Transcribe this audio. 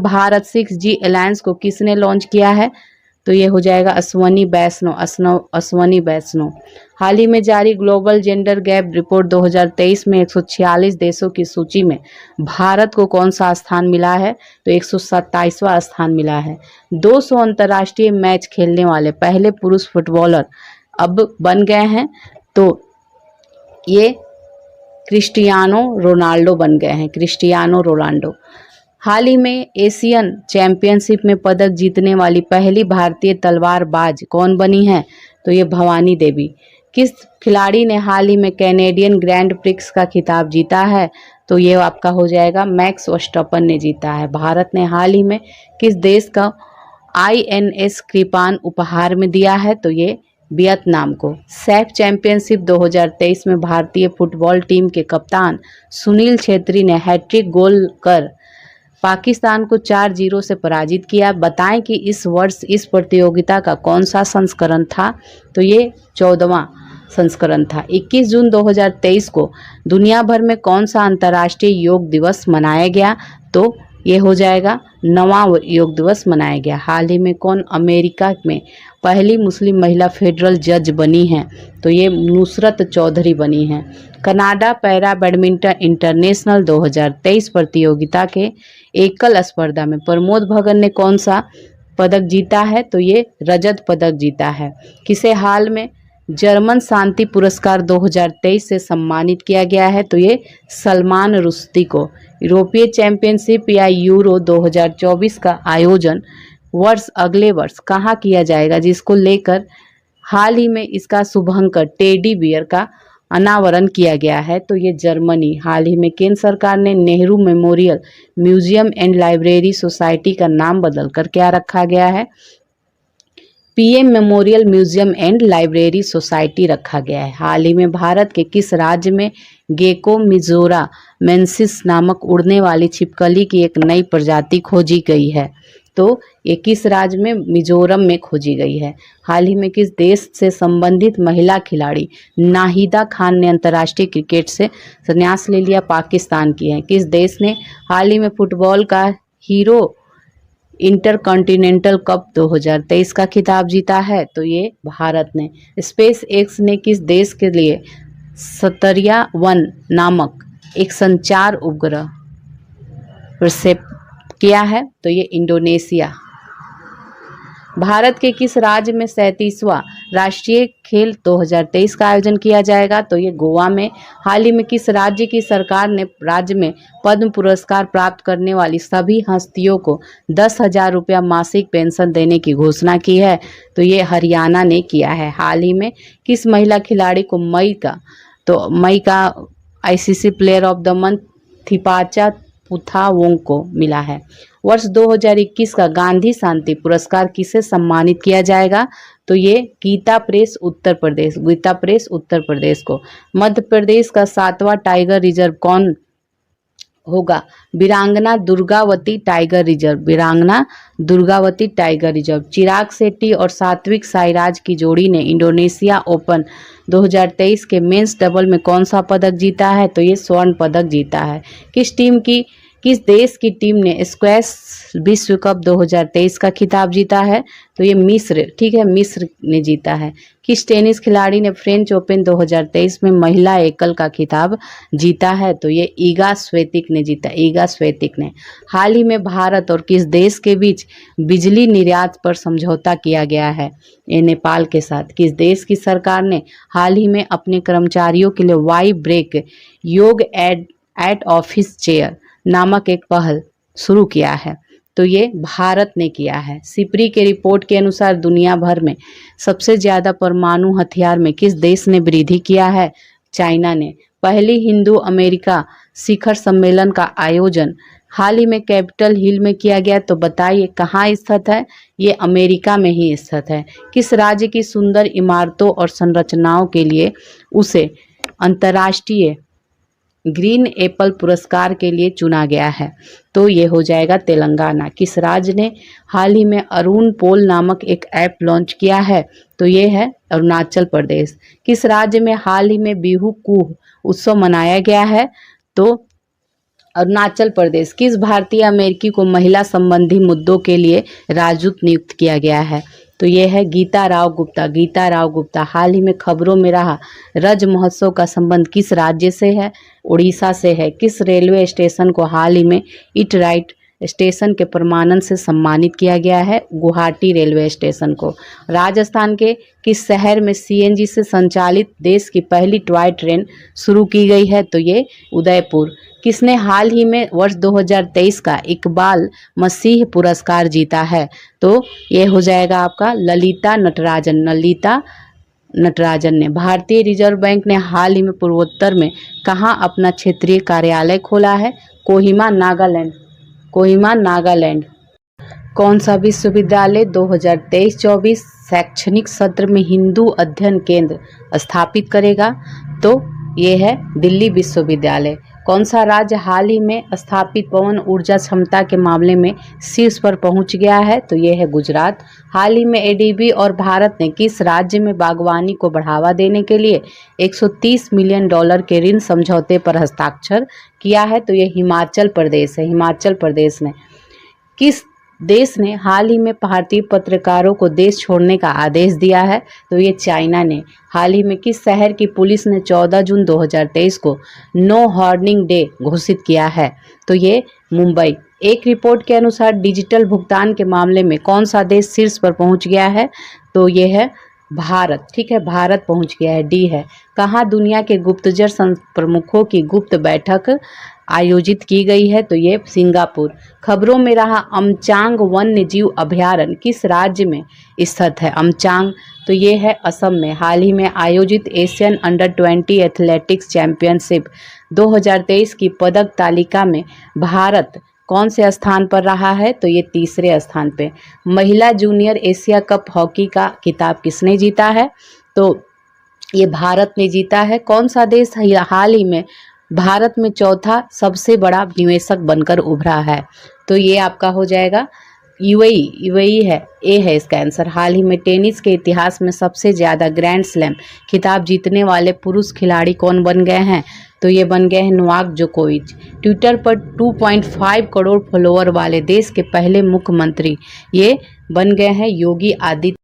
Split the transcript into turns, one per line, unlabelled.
Bharat 6G alliance को किसने launch किया है? तो ये हो जाएगा अश्वनी वैष्णव। हाल ही में जारी ग्लोबल जेंडर गैप रिपोर्ट 2023 में 146 देशों की सूची में भारत को कौन सा स्थान मिला है? तो 127वां स्थान मिला है। 200 अंतर्राष्ट्रीय मैच खेलने वाले पहले पुरुष फुटबॉलर अब बन गए हैं, तो ये क्रिस्टियानो रोनाल्डो बन गए हैं, क्रिस्टियानो रोनाल्डो। हाल ही में एशियन चैंपियनशिप में पदक जीतने वाली पहली भारतीय तलवारबाज कौन बनी है? तो ये भवानी देवी। किस खिलाड़ी ने हाल ही में कैनेडियन ग्रैंड प्रिक्स का खिताब जीता है? तो ये आपका हो जाएगा मैक्स वर्स्टैपन ने जीता है। भारत ने हाल ही में किस देश का INS कृपान उपहार में दिया है? तो ये वियतनाम को। सैफ चैंपियनशिप 2023 में भारतीय फुटबॉल टीम के कप्तान सुनील छेत्री ने हैट्रिक गोल कर पाकिस्तान को 4-0 से पराजित किया। बताएं कि इस वर्ष इस प्रतियोगिता का कौन सा संस्करण था? तो ये 14वां संस्करण था। 21 जून 2023 को दुनिया भर में कौन सा अंतर्राष्ट्रीय योग दिवस मनाया गया? तो ये हो जाएगा 9वां योग दिवस मनाया गया। हाल ही में कौन अमेरिका में पहली मुस्लिम महिला फेडरल जज बनी हैं? तो ये नुसरत चौधरी बनी हैं। कनाडा पैरा बैडमिंटन इंटरनेशनल 2023 प्रतियोगिता के एकल स्पर्धा में प्रमोद भगत ने कौन सा पदक जीता है? तो ये रजत पदक जीता है। किसे हाल में जर्मन शांति पुरस्कार 2023 से सम्मानित किया गया है? तो ये सलमान रुश्दी को। यूरोपीय चैंपियनशिप या यूरो 2024 का आयोजन अगले वर्ष कहाँ किया जाएगा, जिसको लेकर हाल ही में इसका शुभंकर टेडी बियर का अनावरण किया गया है? तो ये जर्मनी। हाल ही में केंद्र सरकार ने Nehru memorial museum and library society का नाम बदलकर क्या रखा गया है? PM memorial museum and library society रखा गया है। हाल ही में भारत के किस राज्य में गेको मिजोरा मेंसिस नामक उड़ने वाली छिपकली की एक नई प्रजाति खोजी गई है? तो ये किस राज्य में? मिजोरम में खोजी गई है। हाल ही में किस देश से संबंधित महिला खिलाड़ी नाहिदा खान ने अंतर्राष्ट्रीय क्रिकेट से संन्यास ले लिया? पाकिस्तान की है। किस देश ने हाल ही में फुटबॉल का हीरो इंटरकॉन्टिनेंटल कप 2023 का खिताब जीता है? तो ये भारत ने। स्पेस एक्स ने किस देश के लिए सतरिया-1 नामक एक संचार उपग्रह प्रक्षेपित किया है? तो ये इंडोनेशिया। भारत के किस राज्य में 37वां राष्ट्रीय खेल 2023 का आयोजन किया जाएगा? तो ये गोवा में। हाल ही में किस राज्य की सरकार ने राज्य में पद्म पुरस्कार प्राप्त करने वाली सभी हस्तियों को 10,000 रुपया मासिक पेंशन देने की घोषणा की है? तो ये हरियाणा ने किया है। हाल ही में किस महिला खिलाड़ी को मई का ICC player of the month Thipatcha Putthawong को मिला है? वर्ष 2021 का गांधी शांति पुरस्कार किसे सम्मानित किया जाएगा? तो ये गीता प्रेस उत्तर प्रदेश को। मध्य प्रदेश का 7वां टाइगर रिजर्व कौन होगा? वीरांगना दुर्गावती टाइगर रिजर्व। चिराग शेट्टी और सात्विक साईराज की जोड़ी ने इंडोनेशिया ओपन 2023 के मेंस डबल में कौन सा पदक जीता है? तो ये स्वर्ण पदक जीता है। किस देश की टीम ने स्क्वैश विश्व कप 2023 का खिताब जीता है? तो ये मिस्र ने जीता है। किस टेनिस खिलाड़ी ने फ्रेंच ओपन 2023 में महिला एकल का खिताब जीता है? तो ये ईगा स्वेतिक ने। हाल ही में भारत और किस देश के बीच बिजली निर्यात पर समझौता किया गया है? ये नेपाल के साथ। किस देश की सरकार ने हाल ही में अपने कर्मचारियों के लिए वाई ब्रेक योग एट ऑफिस चेयर नामक एक पहल शुरू किया है? तो ये भारत ने किया है। सिप्री के रिपोर्ट के अनुसार दुनिया भर में सबसे ज्यादा परमाणु हथियार में किस देश ने वृद्धि किया है? चाइना ने। पहली हिंदू अमेरिका शिखर सम्मेलन का आयोजन हाल ही में कैपिटल हिल में किया गया, तो बताइए कहाँ स्थित है? ये अमेरिका में ही स्थित है। किस राज्य की सुंदर इमारतों और संरचनाओं के लिए उसे अंतर्राष्ट्रीय ग्रीन एप्पल पुरस्कार के लिए चुना गया है? तो ये हो जाएगा तेलंगाना। किस राज्य ने हाल ही में अरुण पोल नामक एक ऐप लॉन्च किया है? तो ये है अरुणाचल प्रदेश। किस राज्य में हाल ही में बिहू कूह उत्सव मनाया गया है? तो अरुणाचल प्रदेश। किस भारतीय अमेरिकी को महिला संबंधी मुद्दों के लिए राजदूत नियुक्त किया गया है? तो ये है गीता राव गुप्ता। गीता राव गुप्ता। हाल ही में खबरों में रहा रज महोत्सव का संबंध किस राज्य से है? उड़ीसा से है। किस रेलवे स्टेशन को हाल ही में इट राइट स्टेशन के प्रमाणन से सम्मानित किया गया है? गुवाहाटी रेलवे स्टेशन को। राजस्थान के किस शहर में सीएनजी से संचालित देश की पहली टॉय ट्रेन शुरू की गई है? तो ये उदयपुर। किसने हाल ही में वर्ष 2023 का इकबाल मसीह पुरस्कार जीता है? तो ये हो जाएगा आपका ललिता नटराजन। ललिता नटराजन ने। भारतीय रिजर्व बैंक ने हाल ही में पूर्वोत्तर में कहाँ अपना क्षेत्रीय कार्यालय खोला है? कोहिमा, नागालैंड। कोहिमा, नागालैंड। कौन सा विश्वविद्यालय 2023-24 शैक्षणिक सत्र में हिंदू अध्ययन केंद्र स्थापित करेगा? तो ये है दिल्ली विश्वविद्यालय। कौन सा राज्य हाल ही में स्थापित पवन ऊर्जा क्षमता के मामले में शीर्ष पर पहुंच गया है? तो ये है गुजरात। हाल ही में एडीबी और भारत ने किस राज्य में बागवानी को बढ़ावा देने के लिए $130 मिलियन के ऋण समझौते पर हस्ताक्षर किया है? तो ये हिमाचल प्रदेश है। हिमाचल प्रदेश ने। किस देश ने हाल ही में भारतीय पत्रकारों को देश छोड़ने का आदेश दिया है? तो ये चाइना ने। हाल ही में किस शहर की पुलिस ने 14 जून 2023 को नो हॉर्निंग डे घोषित किया है? तो ये मुंबई। एक रिपोर्ट के अनुसार डिजिटल भुगतान के मामले में कौन सा देश शीर्ष पर पहुंच गया है? तो ये है भारत। ठीक है, भारत पहुंच गया है। डी है। कहाँ दुनिया के गुप्तचर प्रमुखों की गुप्त बैठक आयोजित की गई है? तो ये सिंगापुर। खबरों में रहा अमचांग वन्य जीव अभयारण्य किस राज्य में स्थित है? अमचांग। तो ये है असम में। हाल ही में आयोजित एशियन अंडर-20 एथलेटिक्स चैंपियनशिप 2023 की पदक तालिका में भारत कौन से स्थान पर रहा है? तो ये तीसरे स्थान पे। महिला जूनियर एशिया कप हॉकी का खिताब किसने जीता है? तो ये भारत ने जीता है। कौन सा देश हाल ही में भारत में चौथा सबसे बड़ा निवेशक बनकर उभरा है? तो ये आपका हो जाएगा यूएई। यूएई है। ए है इसका आंसर। हाल ही में टेनिस के इतिहास में सबसे ज़्यादा ग्रैंड स्लैम खिताब जीतने वाले पुरुष खिलाड़ी कौन बन गए हैं? तो ये बन गए हैं नोवाक जोकोविच। ट्विटर पर 2.5 करोड़ फॉलोअर वाले देश के पहले मुख्यमंत्री ये बन गए हैं योगी आदित्य